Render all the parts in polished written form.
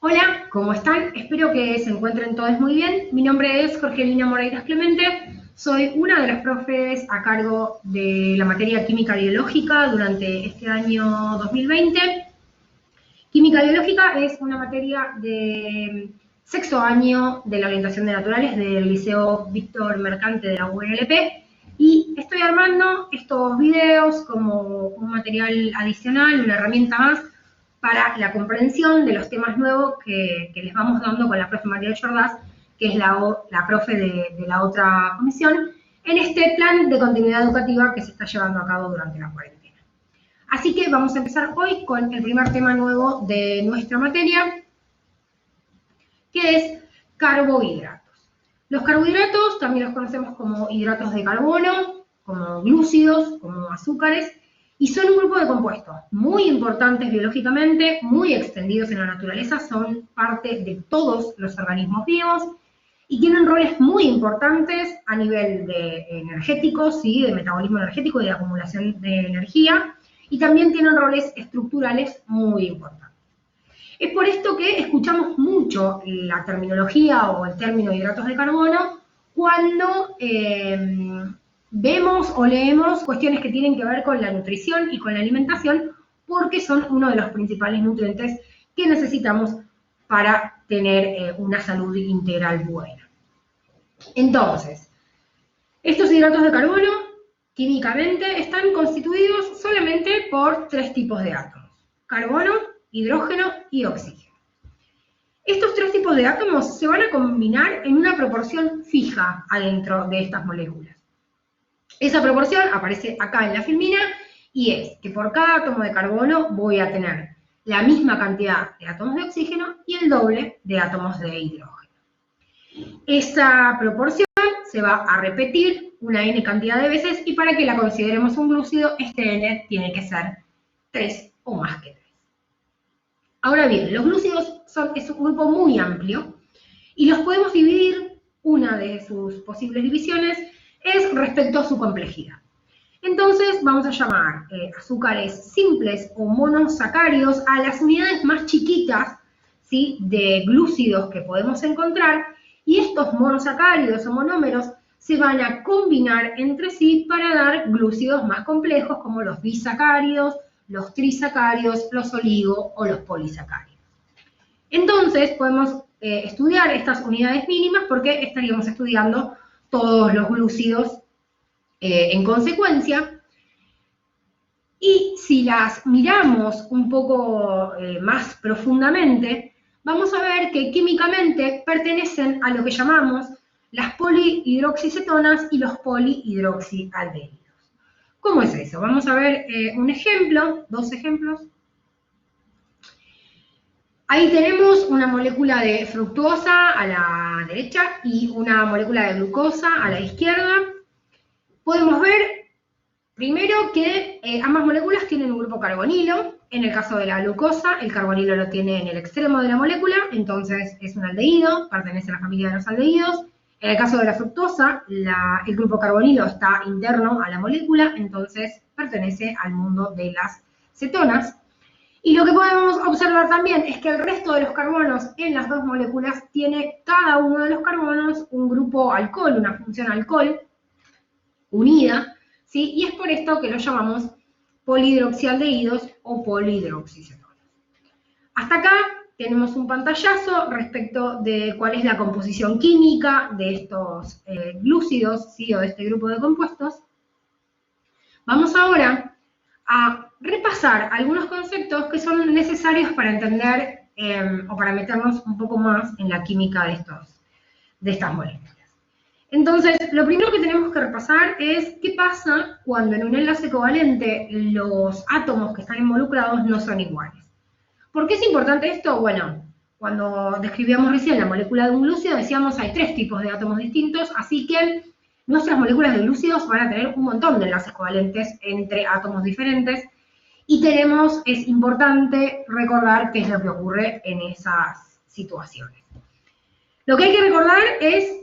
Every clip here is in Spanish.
Hola, ¿cómo están? Espero que se encuentren todos muy bien. Mi nombre es Jorgelina Moreiras Clemente. Soy una de las profes a cargo de la materia Química Biológica durante este año 2020. Química Biológica es una materia de sexto año de la orientación de naturales del Liceo Víctor Mercante de la UNLP y estoy armando estos videos como un material adicional, una herramienta más para la comprensión de los temas nuevos que les vamos dando con la profe María Jordás, que es la profe de la otra comisión, en este plan de continuidad educativa que se está llevando a cabo durante la cuarentena. Así que vamos a empezar hoy con el primer tema nuevo de nuestra materia, que es carbohidratos. Los carbohidratos también los conocemos como hidratos de carbono, como glúcidos, como azúcares, y son un grupo de compuestos muy importantes biológicamente, muy extendidos en la naturaleza, son parte de todos los organismos vivos y tienen roles muy importantes a nivel de energético, ¿sí? De metabolismo energético y de acumulación de energía, y también tienen roles estructurales muy importantes. Es por esto que escuchamos mucho la terminología o el término hidratos de carbono cuando vemos o leemos cuestiones que tienen que ver con la nutrición y con la alimentación, porque son uno de los principales nutrientes que necesitamos para tener una salud integral buena. Entonces, estos hidratos de carbono químicamente están constituidos solamente por tres tipos de átomos: carbono, hidrógeno y oxígeno. Estos tres tipos de átomos se van a combinar en una proporción fija adentro de estas moléculas. Esa proporción aparece acá en la filmina y es que por cada átomo de carbono voy a tener la misma cantidad de átomos de oxígeno y el doble de átomos de hidrógeno. Esa proporción se va a repetir una n cantidad de veces y para que la consideremos un glúcido, este n tiene que ser 3 o más que 3. Ahora bien, los glúcidos es un grupo muy amplio y los podemos dividir, una de sus posibles divisiones es respecto a su complejidad. Entonces vamos a llamar azúcares simples o monosacáridos a las unidades más chiquitas, ¿sí?, de glúcidos que podemos encontrar, y estos monosacáridos o monómeros se van a combinar entre sí para dar glúcidos más complejos como los disacáridos, los trisacáridos, los oligo o los polisacáridos. Entonces podemos estudiar estas unidades mínimas porque estaríamos estudiando todos los glúcidos en consecuencia. Y si las miramos un poco más profundamente, vamos a ver que químicamente pertenecen a lo que llamamos las polihidroxicetonas y los polihidroxialdehídos. ¿Cómo es eso? Vamos a ver un ejemplo, dos ejemplos. Ahí tenemos una molécula de fructosa a la derecha y una molécula de glucosa a la izquierda. Podemos ver primero que ambas moléculas tienen un grupo carbonilo. En el caso de la glucosa, el carbonilo lo tiene en el extremo de la molécula, entonces es un aldehído, pertenece a la familia de los aldehídos. En el caso de la fructosa, el grupo carbonilo está interno a la molécula, entonces pertenece al mundo de las cetonas. Y lo que podemos observar también es que el resto de los carbonos en las dos moléculas tiene cada uno de los carbonos un grupo alcohol, una función alcohol unida, ¿sí? Y es por esto que los llamamos polihidroxialdehídos o polihidroxicetonas. Hasta acá tenemos un pantallazo respecto de cuál es la composición química de estos glúcidos, ¿sí?, o de este grupo de compuestos. Vamos ahora a repasar algunos conceptos que son necesarios para entender o para meternos un poco más en la química de estas moléculas. Entonces, lo primero que tenemos que repasar es qué pasa cuando en un enlace covalente los átomos que están involucrados no son iguales. ¿Por qué es importante esto? Bueno, cuando describíamos recién la molécula de un glúcido decíamos hay tres tipos de átomos distintos, así que nuestras moléculas de glúcidos van a tener un montón de enlaces covalentes entre átomos diferentes y es importante recordar qué es lo que ocurre en esas situaciones. Lo que hay que recordar es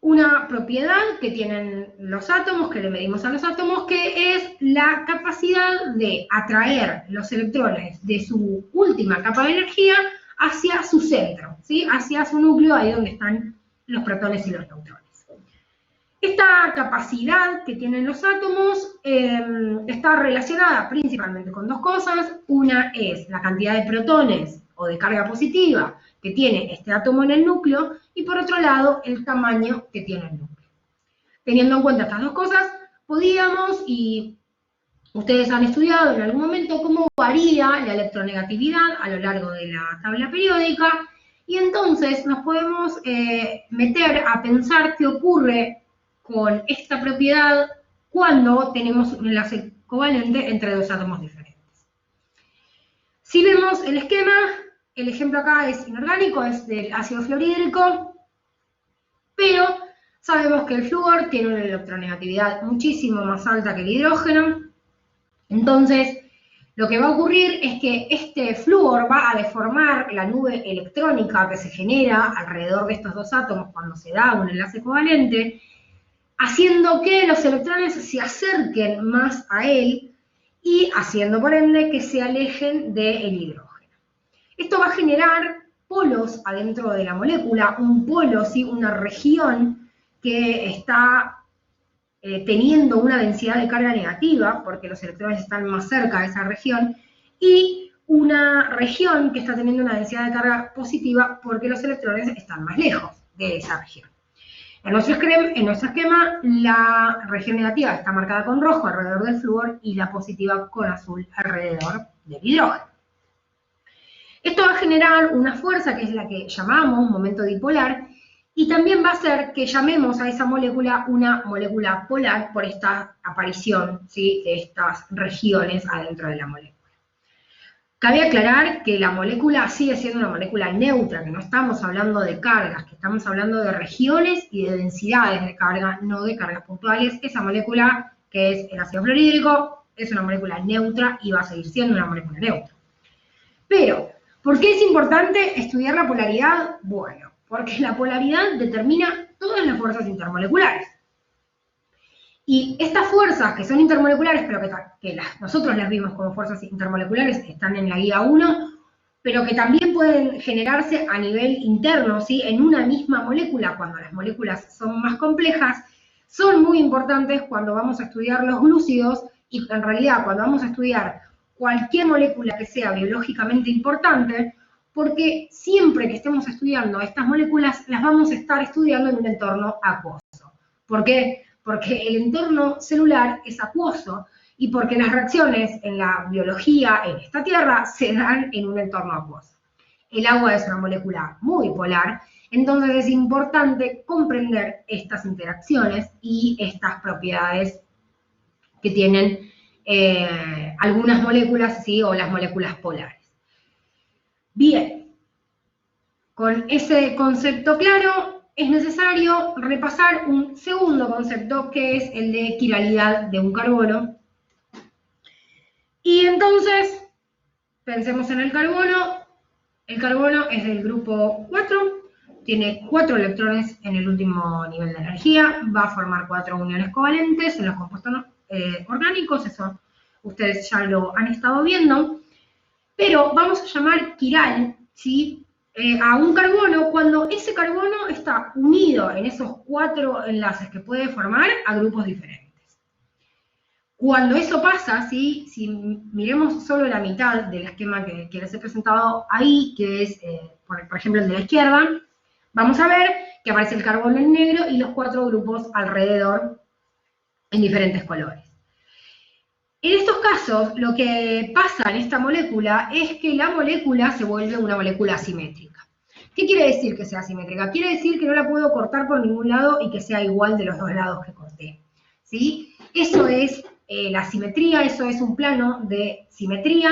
una propiedad que tienen los átomos, que le medimos a los átomos, que es la capacidad de atraer los electrones de su última capa de energía hacia su centro, ¿sí? Hacia su núcleo, ahí donde están los protones y los neutrones. Esta capacidad que tienen los átomos está relacionada principalmente con dos cosas. Una es la cantidad de protones o de carga positiva que tiene este átomo en el núcleo, y por otro lado, el tamaño que tiene el núcleo. Teniendo en cuenta estas dos cosas, podíamos, y ustedes han estudiado en algún momento, cómo varía la electronegatividad a lo largo de la tabla periódica, y entonces nos podemos meter a pensar qué ocurre con esta propiedad cuando tenemos un enlace covalente entre dos átomos diferentes. Si vemos el esquema, el ejemplo acá es inorgánico, es del ácido fluorhídrico, pero sabemos que el flúor tiene una electronegatividad muchísimo más alta que el hidrógeno. Entonces, lo que va a ocurrir es que este flúor va a deformar la nube electrónica que se genera alrededor de estos dos átomos cuando se da un enlace covalente, haciendo que los electrones se acerquen más a él y haciendo por ende que se alejen del hidrógeno. Esto va a generar polos adentro de la molécula, un polo, ¿sí? Una región que está teniendo una densidad de carga negativa, porque los electrones están más cerca de esa región, y una región que está teniendo una densidad de carga positiva porque los electrones están más lejos de esa región. En nuestro esquema, la región negativa está marcada con rojo alrededor del flúor y la positiva con azul alrededor del hidrógeno. Esto va a generar una fuerza que es la que llamamos momento dipolar, y también va a hacer que llamemos a esa molécula una molécula polar por esta aparición, ¿sí? De estas regiones adentro de la molécula. Cabe aclarar que la molécula sigue siendo una molécula neutra, que no estamos hablando de cargas, que estamos hablando de regiones y de densidades de carga, no de cargas puntuales. Esa molécula, que es el ácido fluorhídrico, es una molécula neutra y va a seguir siendo una molécula neutra. Pero, ¿por qué es importante estudiar la polaridad? Bueno, porque la polaridad determina todas las fuerzas intermoleculares. Y estas fuerzas que son intermoleculares, pero que nosotros las vimos como fuerzas intermoleculares, están en la guía 1, pero que también pueden generarse a nivel interno, ¿sí? En una misma molécula, cuando las moléculas son más complejas, son muy importantes cuando vamos a estudiar los glúcidos, y en realidad cuando vamos a estudiar cualquier molécula que sea biológicamente importante, porque siempre que estemos estudiando estas moléculas, las vamos a estar estudiando en un entorno acuoso. ¿Por qué? Porque el entorno celular es acuoso y porque las reacciones en la biología en esta Tierra se dan en un entorno acuoso. El agua es una molécula muy polar, entonces es importante comprender estas interacciones y estas propiedades que tienen algunas moléculas, ¿sí? O las moléculas polares. Bien, con ese concepto claro, es necesario repasar un segundo concepto, que es el de quiralidad de un carbono. Y entonces, pensemos en el carbono. El carbono es del grupo 4, tiene 4 electrones en el último nivel de energía, va a formar 4 uniones covalentes en los compuestos orgánicos, eso ustedes ya lo han estado viendo. Pero vamos a llamar quiral, ¿sí? A un carbono cuando ese carbono está unido en esos 4 enlaces que puede formar a grupos diferentes. Cuando eso pasa, ¿sí? Si miremos solo la mitad del esquema que les he presentado ahí, que es, por ejemplo, el de la izquierda, vamos a ver que aparece el carbono en negro y los 4 grupos alrededor en diferentes colores. En estos casos, lo que pasa en esta molécula es que la molécula se vuelve una molécula asimétrica. ¿Qué quiere decir que sea asimétrica? Quiere decir que no la puedo cortar por ningún lado y que sea igual de los dos lados que corté, ¿sí? Eso es la simetría, eso es un plano de simetría,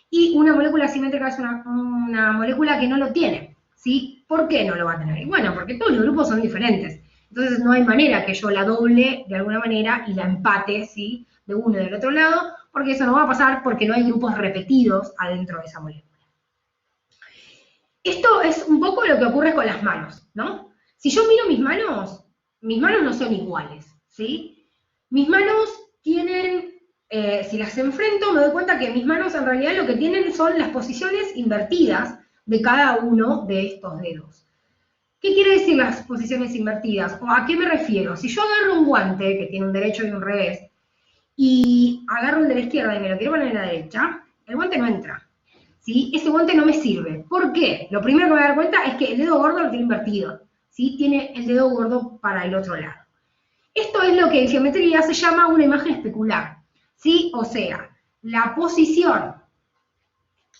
y una molécula asimétrica es una molécula que no lo tiene, ¿sí? ¿Por qué no lo va a tener? Y bueno, porque todos los grupos son diferentes. Entonces no hay manera que yo la doble de alguna manera y la empate, ¿sí? De uno y del otro lado, porque eso no va a pasar porque no hay grupos repetidos adentro de esa molécula. Esto es un poco lo que ocurre con las manos, ¿no? Si yo miro mis manos no son iguales, ¿sí? Mis manos tienen, si las enfrento me doy cuenta que mis manos en realidad lo que tienen son las posiciones invertidas de cada uno de estos dedos. ¿Qué quiere decir las posiciones invertidas? ¿O a qué me refiero? Si yo agarro un guante que tiene un derecho y un revés, y agarro el de la izquierda y me lo quiero poner en la derecha, el guante no entra, ¿sí? Ese guante no me sirve. ¿Por qué? Lo primero que me voy a dar cuenta es que el dedo gordo lo tiene invertido, ¿sí? Tiene el dedo gordo para el otro lado. Esto es lo que en geometría se llama una imagen especular, ¿sí? O sea, la posición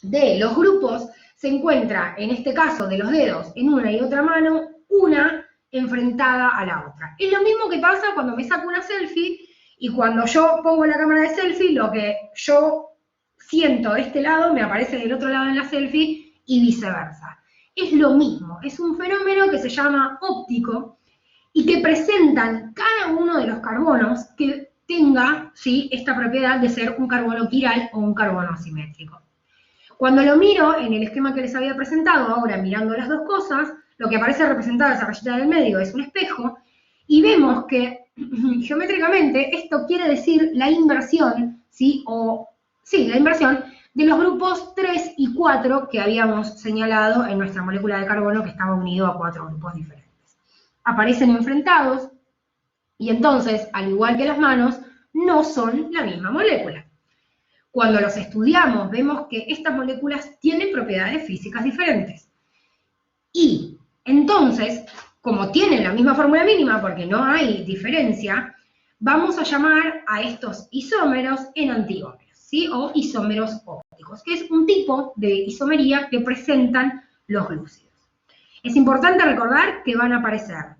de los grupos se encuentra, en este caso de los dedos, en una y otra mano, una enfrentada a la otra. Es lo mismo que pasa cuando me saco una selfie y cuando yo pongo la cámara de selfie, lo que yo siento de este lado me aparece del otro lado en la selfie y viceversa. Es lo mismo, es un fenómeno que se llama óptico y que presentan cada uno de los carbonos que tenga, ¿sí?, esta propiedad de ser un carbono quiral o un carbono asimétrico. Cuando lo miro en el esquema que les había presentado, ahora mirando las dos cosas, lo que aparece representada esa rayita del medio es un espejo, y vemos que geométricamente esto quiere decir la inversión, ¿sí? La inversión de los grupos 3 y 4 que habíamos señalado en nuestra molécula de carbono que estaba unido a 4 grupos diferentes. Aparecen enfrentados y entonces, al igual que las manos, no son la misma molécula. Cuando los estudiamos, vemos que estas moléculas tienen propiedades físicas diferentes. Y entonces, como tienen la misma fórmula mínima, porque no hay diferencia, vamos a llamar a estos isómeros enantiómeros, ¿sí? O isómeros ópticos, que es un tipo de isomería que presentan los glúcidos. Es importante recordar que van a aparecer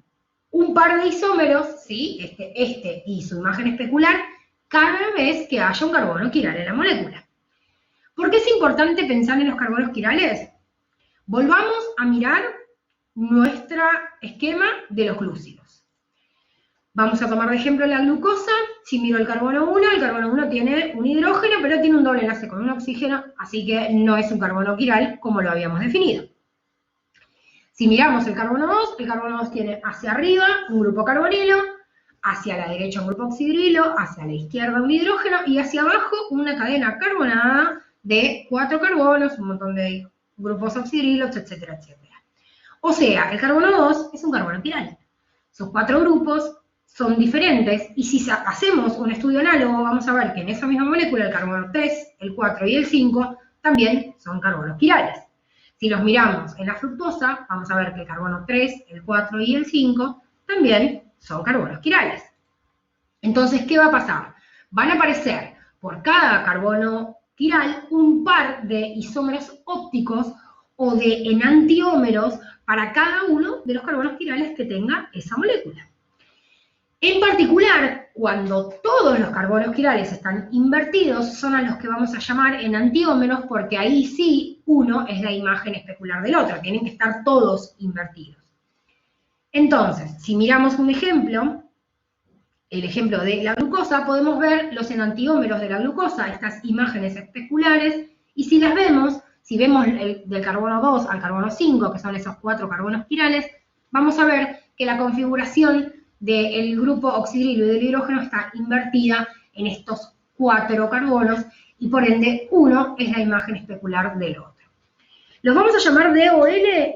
un par de isómeros, ¿sí? Este y su imagen especular, cada vez que haya un carbono quiral en la molécula. ¿Por qué es importante pensar en los carbonos quirales? Volvamos a mirar nuestro esquema de los glúcidos. Vamos a tomar de ejemplo la glucosa. Si miro el carbono 1 tiene un hidrógeno, pero tiene un doble enlace con un oxígeno, así que no es un carbono quiral como lo habíamos definido. Si miramos el carbono 2 tiene hacia arriba un grupo carbonilo, hacia la derecha un grupo oxidrilo, hacia la izquierda un hidrógeno y hacia abajo una cadena carbonada de 4 carbonos, un montón de grupos oxidrilos, etcétera, etcétera. O sea, el carbono 2 es un carbono quiral. Sus 4 grupos son diferentes y si hacemos un estudio análogo vamos a ver que en esa misma molécula el carbono 3, el 4 y el 5 también son carbonos quirales. Si los miramos en la fructosa, vamos a ver que el carbono 3, el 4 y el 5 también son carbonos quirales. Entonces, ¿qué va a pasar? Van a aparecer por cada carbono quiral un par de isómeros ópticos o de enantiómeros para cada uno de los carbonos quirales que tenga esa molécula. En particular, cuando todos los carbonos quirales están invertidos, son a los que vamos a llamar enantiómeros, porque ahí sí uno es la imagen especular del otro, tienen que estar todos invertidos. Entonces, si miramos un ejemplo, el ejemplo de la glucosa, podemos ver los enantiómeros de la glucosa, estas imágenes especulares, y si las vemos, si vemos del carbono 2 al carbono 5, que son esos 4 carbonos quirales, vamos a ver que la configuración del grupo oxidrilo y del hidrógeno está invertida en estos 4 carbonos, y por ende, uno es la imagen especular del otro. Los vamos a llamar DOL,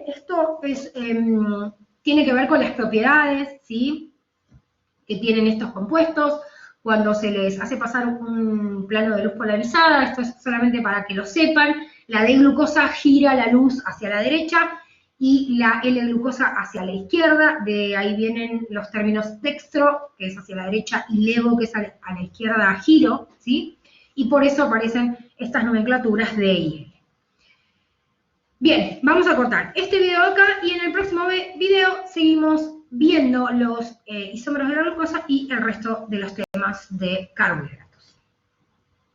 esto es, tiene que ver con las propiedades, ¿sí?, que tienen estos compuestos. Cuando se les hace pasar un plano de luz polarizada, esto es solamente para que lo sepan, la D-glucosa gira la luz hacia la derecha y la L-glucosa hacia la izquierda. De ahí vienen los términos dextro, que es hacia la derecha, y levo, que es a la izquierda, giro, ¿sí? Y por eso aparecen estas nomenclaturas D y L. Bien, vamos a cortar este video acá y en el próximo video seguimos viendo los isómeros de la glucosa y el resto de los temas de carbohidratos.